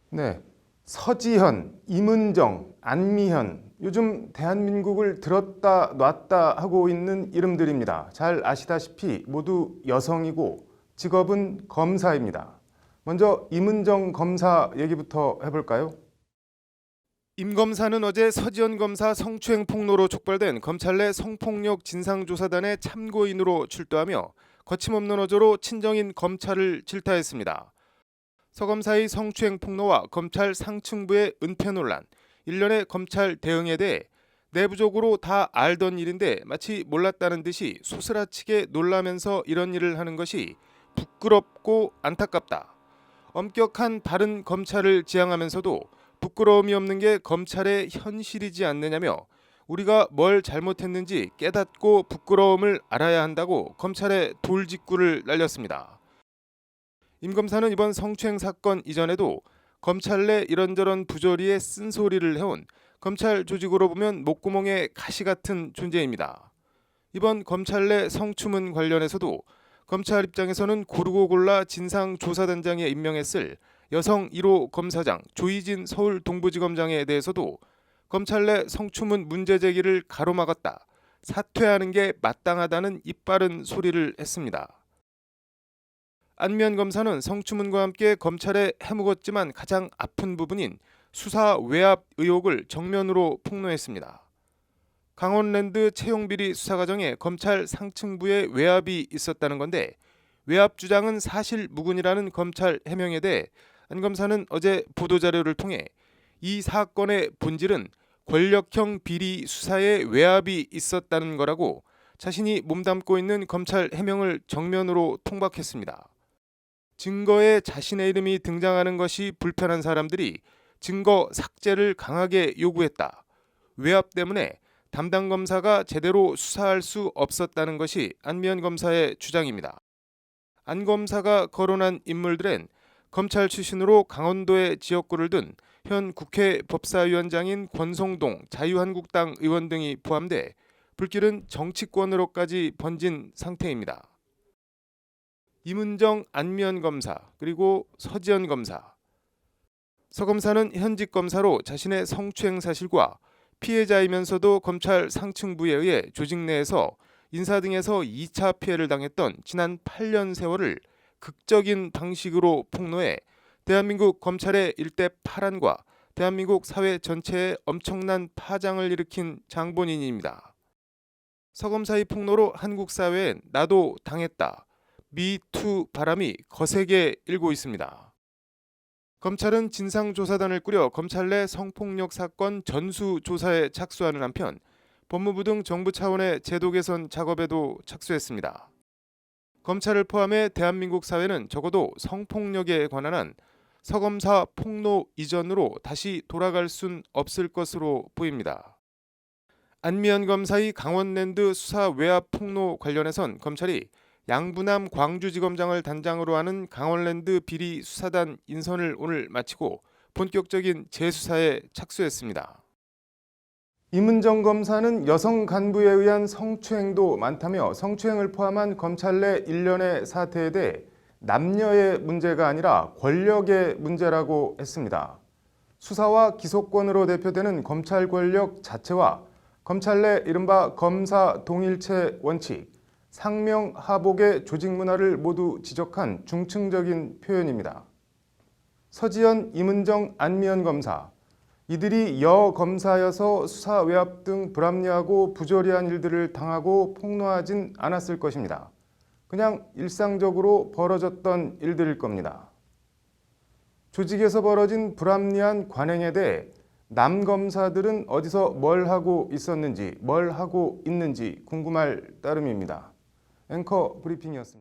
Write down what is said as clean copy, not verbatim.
네, 서지현, 임은정, 안미현, 요즘 대한민국을 들었다 놨다 하고 있는 이름들입니다. 잘 아시다시피 모두 여성이고 직업은 검사입니다. 먼저 임은정 검사 얘기부터 해볼까요? 임 검사는 어제 서지현 검사 성추행 폭로로 촉발된 검찰 내 성폭력 진상조사단의 참고인으로 출두하며 거침없는 어조로 친정인 검찰을 질타했습니다. 서 검사의 성추행 폭로와 검찰 상층부의 은폐 논란, 일련의 검찰 대응에 대해 내부적으로 다 알던 일인데 마치 몰랐다는 듯이 소스라치게 놀라면서 이런 일을 하는 것이 부끄럽고 안타깝다. 엄격한 바른 검찰을 지향하면서도 부끄러움이 없는 게 검찰의 현실이지 않느냐며 우리가 뭘 잘못했는지 깨닫고 부끄러움을 알아야 한다고 검찰에 돌직구를 날렸습니다. 임 검사는 이번 성추행 사건 이전에도 검찰 내 이런저런 부조리에 쓴소리를 해온 검찰 조직으로 보면 목구멍에 가시 같은 존재입니다. 이번 검찰 내 성추문 관련해서도 검찰 입장에서는 고르고 골라 진상조사단장에 임명했을 여성 1호 검사장 조희진 서울 동부지검장에 대해서도 검찰 내 성추문 문제 제기를 가로막았다. 사퇴하는 게 마땅하다는 입바른 소리를 했습니다. 안미현 검사는 성추문과 함께 검찰에 해묵었지만 가장 아픈 부분인 수사 외압 의혹을 정면으로 폭로했습니다. 강원랜드 채용비리 수사 과정에 검찰 상층부에 외압이 있었다는 건데 외압 주장은 사실 무근이라는 검찰 해명에 대해 안 검사는 어제 보도자료를 통해 이 사건의 본질은 권력형 비리 수사에 외압이 있었다는 거라고 자신이 몸담고 있는 검찰 해명을 정면으로 통박했습니다. 증거에 자신의 이름이 등장하는 것이 불편한 사람들이 증거 삭제를 강하게 요구했다. 외압 때문에 담당 검사가 제대로 수사할 수 없었다는 것이 안미현 검사의 주장입니다. 안 검사가 거론한 인물들은 검찰 출신으로 강원도의 지역구를 둔 현 국회 법사위원장인 권성동 자유한국당 의원 등이 포함돼 불길은 정치권으로까지 번진 상태입니다. 임은정 안미현 검사 그리고 서지현 검사. 서 검사는 현직 검사로 자신의 성추행 사실과 피해자이면서도 검찰 상층부에 의해 조직 내에서 인사 등에서 2차 피해를 당했던 지난 8년 세월을 극적인 방식으로 폭로해 대한민국 검찰의 일대 파란과 대한민국 사회 전체에 엄청난 파장을 일으킨 장본인입니다. 서 검사의 폭로로 한국 사회엔 나도 당했다. 미투 바람이 거세게 일고 있습니다. 검찰은 진상조사단을 꾸려 검찰 내 성폭력 사건 전수조사에 착수하는 한편 법무부 등 정부 차원의 제도 개선 작업에도 착수했습니다. 검찰을 포함해 대한민국 사회는 적어도 성폭력에 관한 한 서검사 폭로 이전으로 다시 돌아갈 순 없을 것으로 보입니다. 안미현 검사의 강원랜드 수사 외압 폭로 관련해선 검찰이 양부남 광주지검장을 단장으로 하는 강원랜드 비리 수사단 인선을 오늘 마치고 본격적인 재수사에 착수했습니다. 임은정 검사는 여성 간부에 의한 성추행도 많다며 성추행을 포함한 검찰 내 일련의 사태에 대해 남녀의 문제가 아니라 권력의 문제라고 했습니다. 수사와 기소권으로 대표되는 검찰 권력 자체와 검찰 내 이른바 검사 동일체 원칙, 상명하복의 조직 문화를 모두 지적한 중층적인 표현입니다. 서지현, 임은정, 안미현 검사. 이들이 여검사여서 수사 외압 등 불합리하고 부조리한 일들을 당하고 폭로하진 않았을 것입니다. 그냥 일상적으로 벌어졌던 일들일 겁니다. 조직에서 벌어진 불합리한 관행에 대해 남 검사들은 어디서 뭘 하고 있었는지, 뭘 하고 있는지 궁금할 따름입니다. 앵커 브리핑이었습니다.